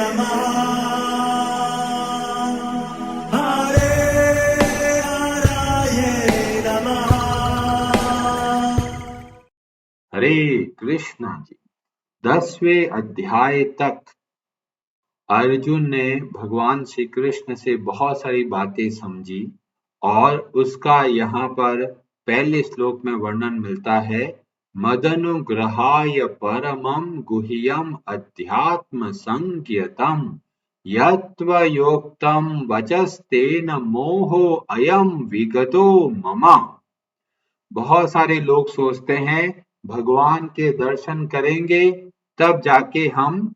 नमः हरे हराय नमः। हरे कृष्णा जी। 10वें अध्याय तक अर्जुन ने भगवान श्री कृष्ण से बहुत सारी बातें समझी और उसका यहाँ पर पहले श्लोक में वर्णन मिलता है। मदनुग्रहाय परमं गुह्यम अध्यात्म संज्ञतम यत्त्वयोक्तं वचस्तेन मोहो अयम विगतो मम। बहुत सारे लोग सोचते हैं भगवान के दर्शन करेंगे तब जाके हम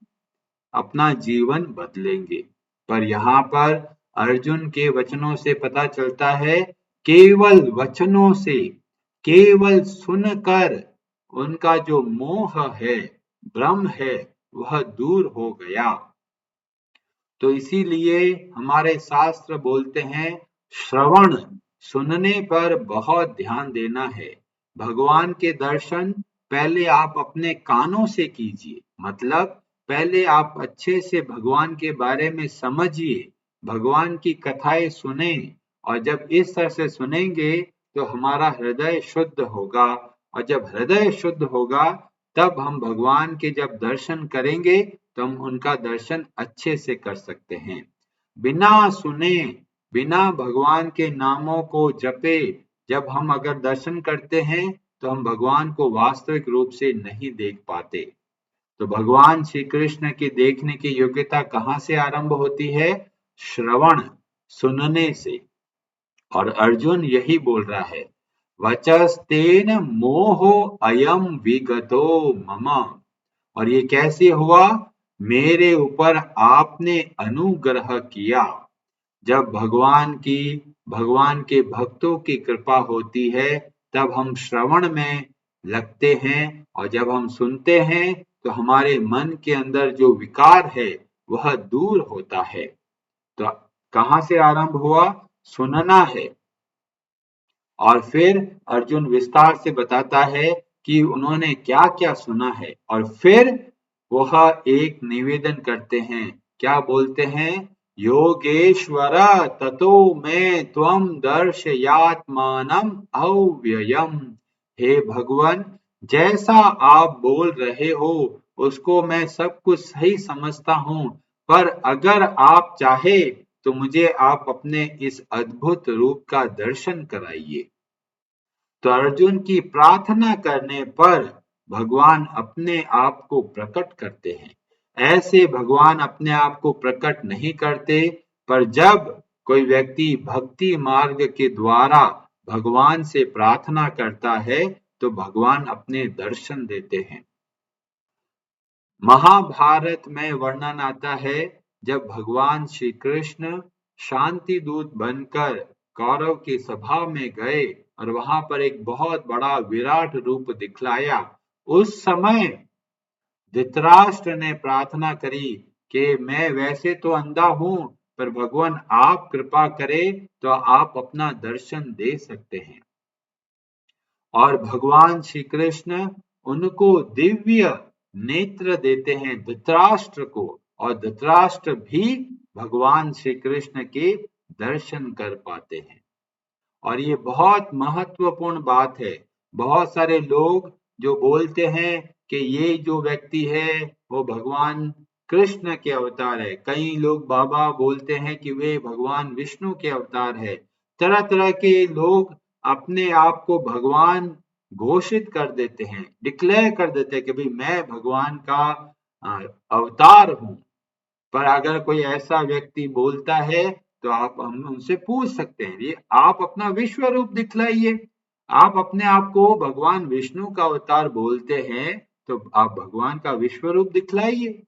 अपना जीवन बदलेंगे, पर यहाँ पर अर्जुन के वचनों से पता चलता है केवल वचनों से, केवल सुनकर उनका जो मोह है, भ्रम है, वह दूर हो गया। तो इसीलिए हमारे शास्त्र बोलते हैं श्रवण, सुनने पर बहुत ध्यान देना है। भगवान के दर्शन पहले आप अपने कानों से कीजिए, मतलब पहले आप अच्छे से भगवान के बारे में समझिए, भगवान की कथाएं सुने, और जब इस तरह से सुनेंगे तो हमारा हृदय शुद्ध होगा, और जब हृदय शुद्ध होगा तब हम भगवान के जब दर्शन करेंगे तो हम उनका दर्शन अच्छे से कर सकते हैं। बिना सुने, बिना भगवान के नामों को जपे जब हम अगर दर्शन करते हैं तो हम भगवान को वास्तविक रूप से नहीं देख पाते। तो भगवान श्री कृष्ण की देखने की योग्यता कहाँ से आरंभ होती है? श्रवण, सुनने से। और अर्जुन यही बोल रहा है, वचस्तेन मोहो अयम विगतो मम। और ये कैसे हुआ? मेरे ऊपर आपने अनुग्रह किया। जब भगवान के भक्तों की कृपा होती है तब हम श्रवण में लगते हैं, और जब हम सुनते हैं तो हमारे मन के अंदर जो विकार है वह दूर होता है। तो कहां से आरंभ हुआ? सुनना है। और फिर अर्जुन विस्तार से बताता है कि उन्होंने क्या क्या सुना है, और फिर वह एक निवेदन करते हैं। क्या बोलते हैं? योगेश्वर ततो मैं त्वं दर्शयात्मानं अव्ययम्। हे भगवान, जैसा आप बोल रहे हो उसको मैं सब कुछ सही समझता हूं, पर अगर आप चाहे तो मुझे आप अपने इस अद्भुत रूप का दर्शन कराइए। तो अर्जुन की प्रार्थना करने पर भगवान अपने आप को प्रकट करते हैं। ऐसे भगवान अपने आप को प्रकट नहीं करते, पर जब कोई व्यक्ति भक्ति मार्ग के द्वारा भगवान से प्रार्थना करता है तो भगवान अपने दर्शन देते हैं। महाभारत में वर्णन आता है जब भगवान श्री कृष्ण शांति दूत बनकर कौरव की सभा में गए और वहां पर एक बहुत बड़ा विराट रूप दिखलाया। उस समय धृतराष्ट्र ने प्रार्थना करी कि मैं वैसे तो अंधा हूं, पर भगवान आप कृपा करें तो आप अपना दर्शन दे सकते हैं। और भगवान श्री कृष्ण उनको दिव्य नेत्र देते हैं धृतराष्ट्र को, और धृतराष्ट्र भी भगवान श्री कृष्ण के दर्शन कर पाते हैं। और ये बहुत महत्वपूर्ण बात है। बहुत सारे लोग जो बोलते हैं कि ये जो व्यक्ति है वो भगवान कृष्ण के अवतार है, कई लोग बाबा बोलते हैं कि वे भगवान विष्णु के अवतार है। तरह तरह के लोग अपने आप को भगवान घोषित कर देते हैं, डिक्लेयर कर देते हैं कि भाई मैं भगवान का अवतार हूं। पर अगर कोई ऐसा व्यक्ति बोलता है तो आप हम उनसे पूछ सकते हैं, ये आप अपना विश्व रूप दिखलाइए। आप अपने आप को भगवान विष्णु का अवतार बोलते हैं तो आप भगवान का विश्व रूप दिखलाइए।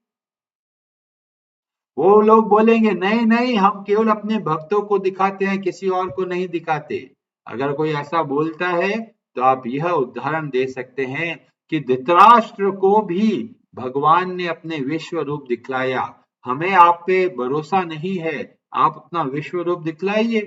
वो लोग बोलेंगे नहीं नहीं, हम केवल अपने भक्तों को दिखाते हैं, किसी और को नहीं दिखाते। अगर कोई ऐसा बोलता है तो आप यह उदाहरण दे सकते हैं कि धृतराष्ट्र को भी भगवान ने अपने विश्व रूप दिखलाया। हमें आप पे भरोसा नहीं है, आप अपना विश्व रूप दिखलाइए।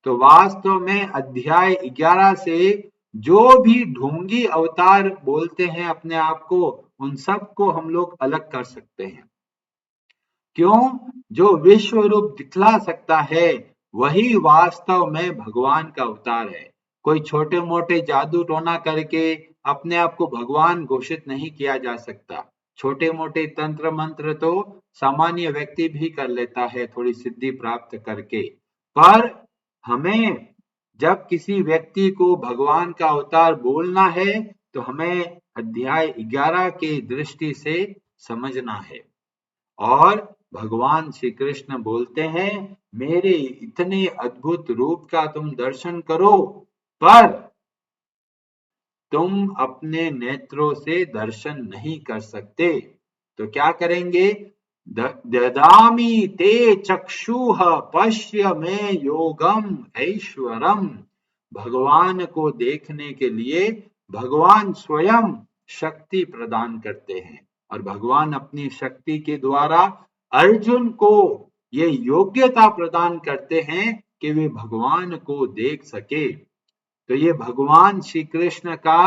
तो वास्तव में अध्याय 11 से जो भी ढोंगी अवतार बोलते हैं अपने आप को, उन सब को हम लोग अलग कर सकते हैं। क्यों? जो विश्व रूप दिखला सकता है वही वास्तव में भगवान का अवतार है। कोई छोटे मोटे जादू टोना करके अपने आप को भगवान घोषित नहीं किया जा सकता। छोटे मोटे तंत्र मंत्र तो सामान्य व्यक्ति भी कर लेता है थोड़ी सिद्धि प्राप्त करके। पर हमें जब किसी व्यक्ति को भगवान का अवतार बोलना है तो हमें अध्याय 11 की दृष्टि से समझना है। और भगवान श्री कृष्ण बोलते हैं, मेरे इतने अद्भुत रूप का तुम दर्शन करो, पर तुम अपने नेत्रों से दर्शन नहीं कर सकते। तो क्या करेंगे? ददामि ते चक्षुः पश्य मे योगम ऐश्वरम। भगवान को देखने के लिए भगवान स्वयं शक्ति प्रदान करते हैं और भगवान अपनी शक्ति के द्वारा अर्जुन को ये योग्यता प्रदान करते हैं कि वे भगवान को देख सके। तो ये भगवान श्री कृष्ण का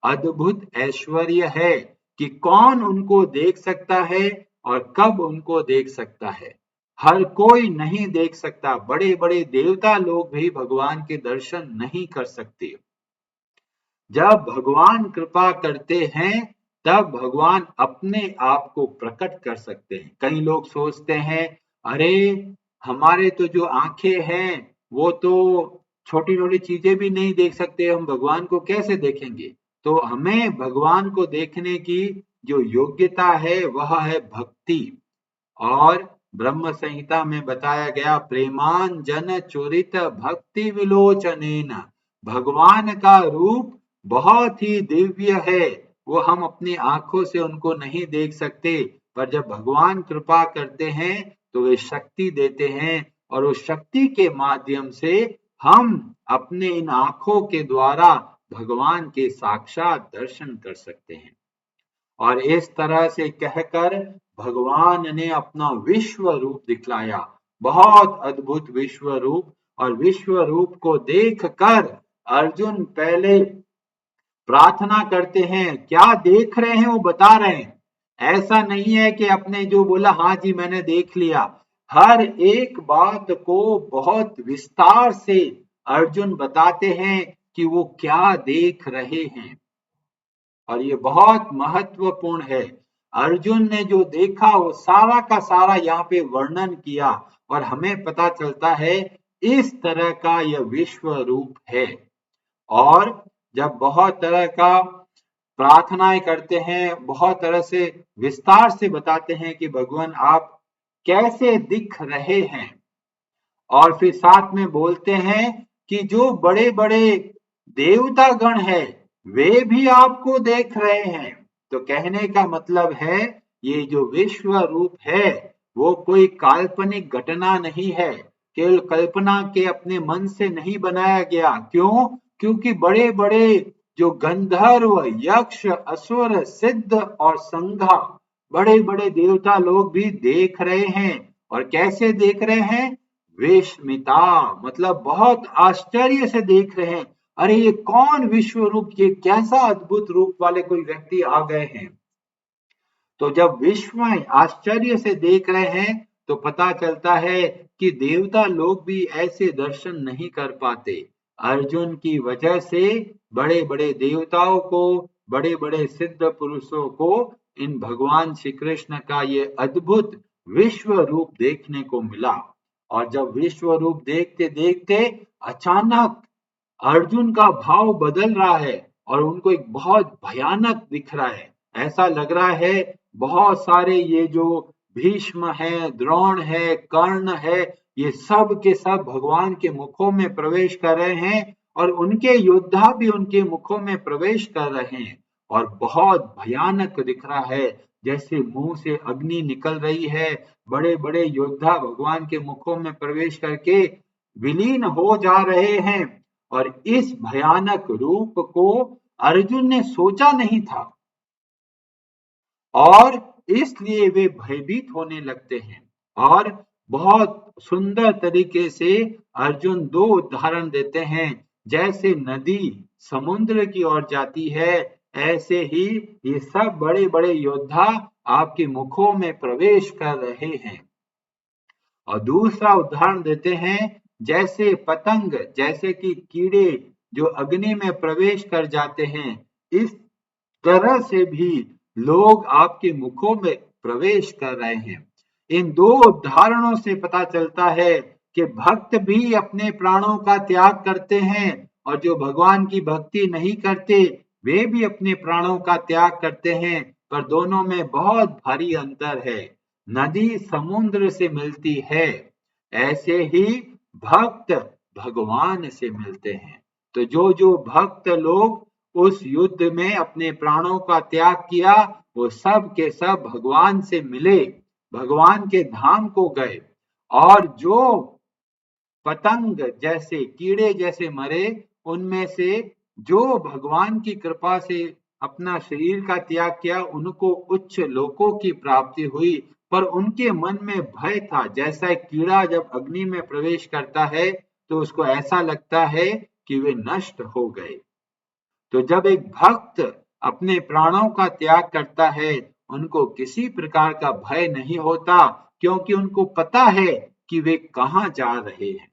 अद्भुत ऐश्वर्य है कि कौन उनको देख सकता है और कब उनको देख सकता है। हर कोई नहीं देख सकता। बड़े बड़े देवता लोग भी भगवान के दर्शन नहीं कर सकते। जब भगवान कृपा करते हैं तब भगवान अपने आप को प्रकट कर सकते हैं। कई लोग सोचते हैं, अरे हमारे तो जो आंखें हैं वो तो छोटी छोटी चीजें भी नहीं देख सकते, हम भगवान को कैसे देखेंगे? तो हमें भगवान को देखने की जो योग्यता है वह है भक्ति। और ब्रह्म संहिता में बताया गया, प्रेमांजन चोरित भक्ति विलोचनेन। भगवान का रूप बहुत ही दिव्य है, वो हम अपनी आंखों से उनको नहीं देख सकते, पर जब भगवान कृपा करते हैं तो वे शक्ति देते हैं और उस शक्ति के माध्यम से हम अपने इन आंखों के द्वारा भगवान के साक्षात दर्शन कर सकते हैं। और इस तरह से कहकर भगवान ने अपना विश्व रूप दिखलाया, बहुत अद्भुत विश्व रूप। और विश्व रूप को देखकर अर्जुन पहले प्रार्थना करते हैं, क्या देख रहे हैं वो बता रहे हैं। ऐसा नहीं है कि अपने जो बोला हाँ जी मैंने देख लिया। हर एक बात को बहुत विस्तार से अर्जुन बताते हैं कि वो क्या देख रहे हैं। और ये बहुत महत्वपूर्ण है। अर्जुन ने जो देखा वो सारा का सारा यहाँ पे वर्णन किया और हमें पता चलता है इस तरह का यह विश्व रूप है। और जब बहुत तरह का प्रार्थनाएं करते हैं, बहुत तरह से विस्तार से बताते हैं कि भगवान आप कैसे दिख रहे हैं, और फिर साथ में बोलते हैं कि जो बड़े बड़े देवता गण है वे भी आपको देख रहे हैं। तो कहने का मतलब है ये जो विश्व रूप है वो कोई काल्पनिक घटना नहीं है, केवल कल्पना के अपने मन से नहीं बनाया गया। क्यों? क्योंकि बड़े बड़े जो गंधर्व, यक्ष, असुर, सिद्ध और संघा, बड़े बड़े देवता लोग भी देख रहे हैं। और कैसे देख रहे हैं? विस्मिता, मतलब बहुत आश्चर्य से देख रहे हैं। अरे ये कौन विश्व रूप, ये कैसा अद्भुत रूप वाले कोई व्यक्ति आ गए हैं। तो जब विश्व में आश्चर्य से देख रहे हैं तो पता चलता है कि देवता लोग भी ऐसे दर्शन नहीं कर पाते। अर्जुन की वजह से बड़े बड़े देवताओं को, बड़े बड़े सिद्ध पुरुषों को इन भगवान श्री कृष्ण का ये अद्भुत विश्व रूप देखने को मिला। और जब विश्व रूप देखते देखते अचानक अर्जुन का भाव बदल रहा है और उनको एक बहुत भयानक दिख रहा है। ऐसा लग रहा है बहुत सारे ये जो भीष्म है, द्रोण है, कर्ण है, ये सब के सब भगवान के मुखों में प्रवेश कर रहे हैं और उनके योद्धा भी उनके मुखों में प्रवेश कर रहे हैं। और बहुत भयानक दिख रहा है, जैसे मुंह से अग्नि निकल रही है। बड़े बड़े योद्धा भगवान के मुखों में प्रवेश करके विलीन हो जा रहे हैं। और इस भयानक रूप को अर्जुन ने सोचा नहीं था और इसलिए वे भयभीत होने लगते हैं। और बहुत सुंदर तरीके से अर्जुन दो उदाहरण देते हैं, जैसे नदी समुद्र की ओर जाती है ऐसे ही ये सब बड़े बड़े योद्धा आपके मुखों में प्रवेश कर रहे हैं। और दूसरा उदाहरण देते हैं, जैसे पतंग, जैसे कि कीड़े जो अग्नि में प्रवेश कर जाते हैं, इस तरह से भी लोग आपके मुखों में प्रवेश कर रहे हैं। इन दो उदाहरणों से पता चलता है कि भक्त भी अपने प्राणों का त्याग करते हैं और जो भगवान की भक्ति नहीं करते वे भी अपने प्राणों का त्याग करते हैं, पर दोनों में बहुत भारी अंतर है। नदी समुद्र से मिलती है, ऐसे ही भक्त भगवान से मिलते हैं। तो जो जो भक्त लोग उस युद्ध में अपने प्राणों का त्याग किया, वो सब के सब भगवान से मिले, भगवान के धाम को गए। और जो पतंग जैसे, कीड़े जैसे मरे, उनमें से जो भगवान की कृपा से अपना शरीर का त्याग किया, उनको उच्च लोकों की प्राप्ति हुई। पर उनके मन में भय था, जैसा एक कीड़ा जब अग्नि में प्रवेश करता है तो उसको ऐसा लगता है कि वे नष्ट हो गए। तो जब एक भक्त अपने प्राणों का त्याग करता है, उनको किसी प्रकार का भय नहीं होता, क्योंकि उनको पता है कि वे कहाँ जा रहे हैं।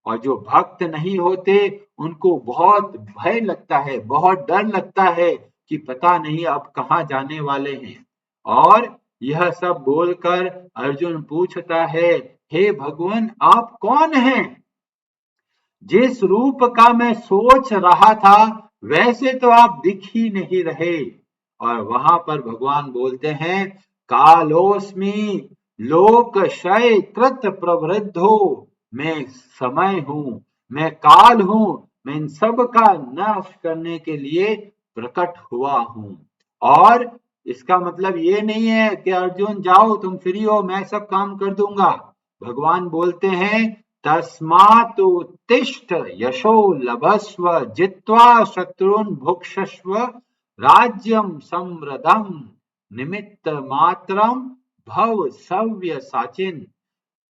और जो भक्त नहीं होते, उनको बहुत भय लगता है, बहुत डर लगता है कि पता नहीं अब कहाँ जाने वाले हैं। और यह सब बोलकर अर्जुन पूछता है, हे भगवान, आप कौन हैं? जिस रूप का मैं सोच रहा था वैसे तो आप दिख ही नहीं रहे। और वहां पर भगवान बोलते हैं, कालोस्मि लोक क्षय कृत प्रवृद्धो, मैं समय हूं, मैं काल हूं, मैं इन सब का नाश करने के लिए प्रकट हुआ हूं। और इसका मतलब ये नहीं है कि अर्जुन जाओ तुम फ्री हो, मैं सब काम कर दूंगा। भगवान बोलते हैं, तस्मात् उत्तिष्ठ यशो लभस्व जित्वा शत्रुन् भुक्षस्व राज्यं समृद्धम् निमित्त मात्रम भव सव्य साचिन।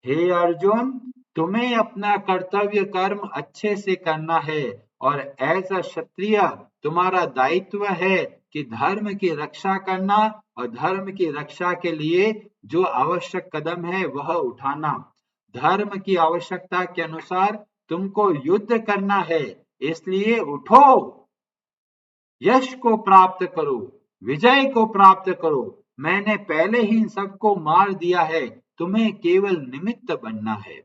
हे अर्जुन, तुम्हें अपना कर्तव्य कर्म अच्छे से करना है, और ऐसा क्षत्रिय तुम्हारा दायित्व है कि धर्म की रक्षा करना, और धर्म की रक्षा के लिए जो आवश्यक कदम है वह उठाना। धर्म की आवश्यकता के अनुसार तुमको युद्ध करना है, इसलिए उठो, यश को प्राप्त करो, विजय को प्राप्त करो। मैंने पहले ही इन सबको मार दिया है, तुम्हें केवल निमित्त बनना है।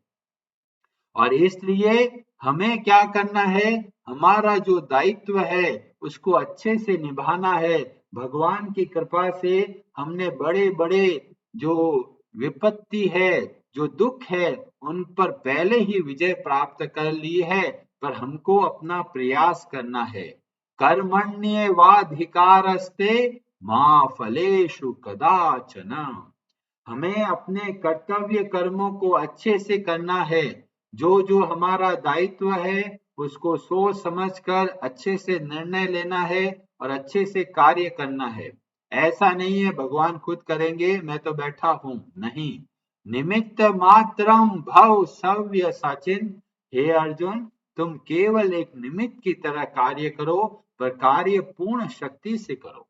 और इसलिए हमें क्या करना है, हमारा जो दायित्व है उसको अच्छे से निभाना है। भगवान की कृपा से हमने बड़े बड़े जो विपत्ति है, जो दुख है, उन पर पहले ही विजय प्राप्त कर ली है, पर हमको अपना प्रयास करना है। कर्मण्येवाधिकारस्ते मां फलेषु कदाचन। हमें अपने कर्तव्य कर्मों को अच्छे से करना है। जो जो हमारा दायित्व है उसको सोच समझकर अच्छे से निर्णय लेना है और अच्छे से कार्य करना है। ऐसा नहीं है भगवान खुद करेंगे, मैं तो बैठा हूं, नहीं। निमित्त मात्रम भव सव्य साचिन। हे अर्जुन, तुम केवल एक निमित्त की तरह कार्य करो, पर कार्य पूर्ण शक्ति से करो।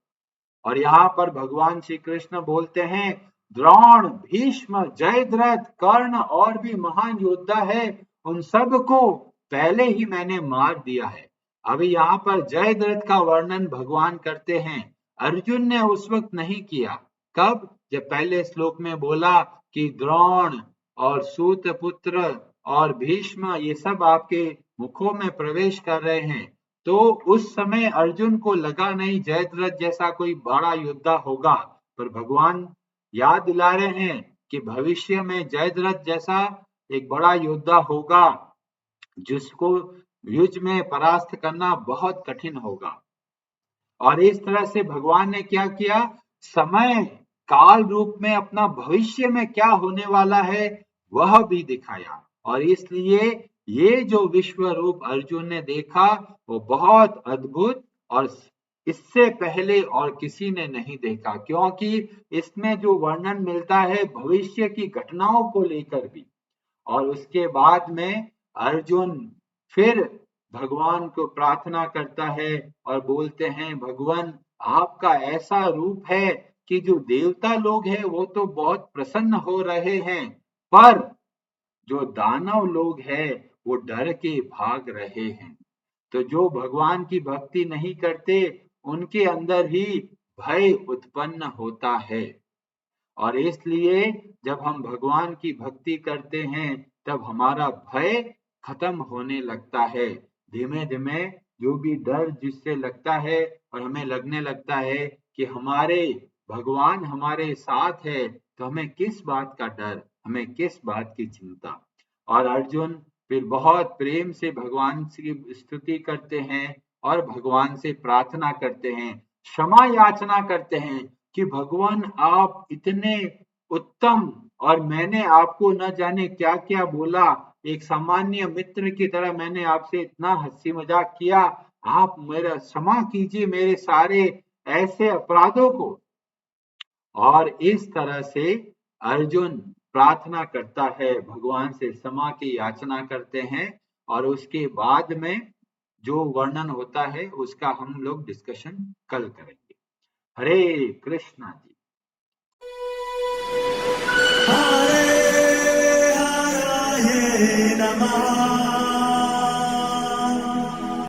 और यहाँ पर भगवान श्री कृष्ण बोलते हैं, द्रोण, भीष्म, जयद्रथ, कर्ण और भी महान योद्धा है, उन सब को पहले ही मैंने मार दिया है। अभी यहाँ पर जयद्रथ का वर्णन भगवान करते हैं, अर्जुन ने उस वक्त नहीं किया। कब? जब पहले श्लोक में बोला कि द्रोण और सूत पुत्र और भीष्म ये सब आपके मुखों में प्रवेश कर रहे हैं, तो उस समय अर्जुन को लगा नहीं जयद्रथ जैसा कोई बड़ा योद्धा होगा। पर भगवान याद दिला रहे हैं कि भविष्य में जयद्रथ जैसा एक बड़ा योद्धा होगा, जिसको युद्ध में परास्त करना बहुत कठिन होगा। और इस तरह से भगवान ने क्या किया, समय काल रूप में अपना भविष्य में क्या होने वाला है वह भी दिखाया। और इसलिए ये जो विश्व रूप अर्जुन ने देखा वो बहुत अद्भुत, और इससे पहले और किसी ने नहीं देखा, क्योंकि इसमें जो वर्णन मिलता है भविष्य की घटनाओं को लेकर भी। और उसके बाद में अर्जुन फिर भगवान को प्रार्थना करता है और बोलते हैं, भगवान आपका ऐसा रूप है कि जो देवता लोग हैं वो तो बहुत प्रसन्न हो रहे हैं, पर जो दानव लोग हैं वो डर के भाग रहे हैं। तो जो भगवान की भक्ति नहीं करते उनके अंदर ही भय उत्पन्न होता है और इसलिए जब हम भगवान की भक्ति करते हैं तब हमारा भय खत्म होने लगता है। धीमे धीमे जो भी डर जिससे लगता है और हमें लगने लगता है कि हमारे भगवान हमारे साथ है तो हमें किस बात का डर, हमें किस बात की चिंता। और अर्जुन फिर बहुत प्रेम से भगवान की स्तुति करते हैं और भगवान से प्रार्थना करते हैं, क्षमा याचना करते हैं कि भगवान आप इतने उत्तम और मैंने आपको न जाने क्या क्या बोला, एक सामान्य मित्र की तरह मैंने आपसे इतना हंसी मजाक किया, आप मेरा क्षमा कीजिए मेरे सारे ऐसे अपराधों को। और इस तरह से अर्जुन प्रार्थना करता है, भगवान से क्षमा की याचना करते हैं और उसके बाद में जो वर्णन होता है उसका हम लोग डिस्कशन कल करेंगे। हरे कृष्णा जी। हरे हराये नमः।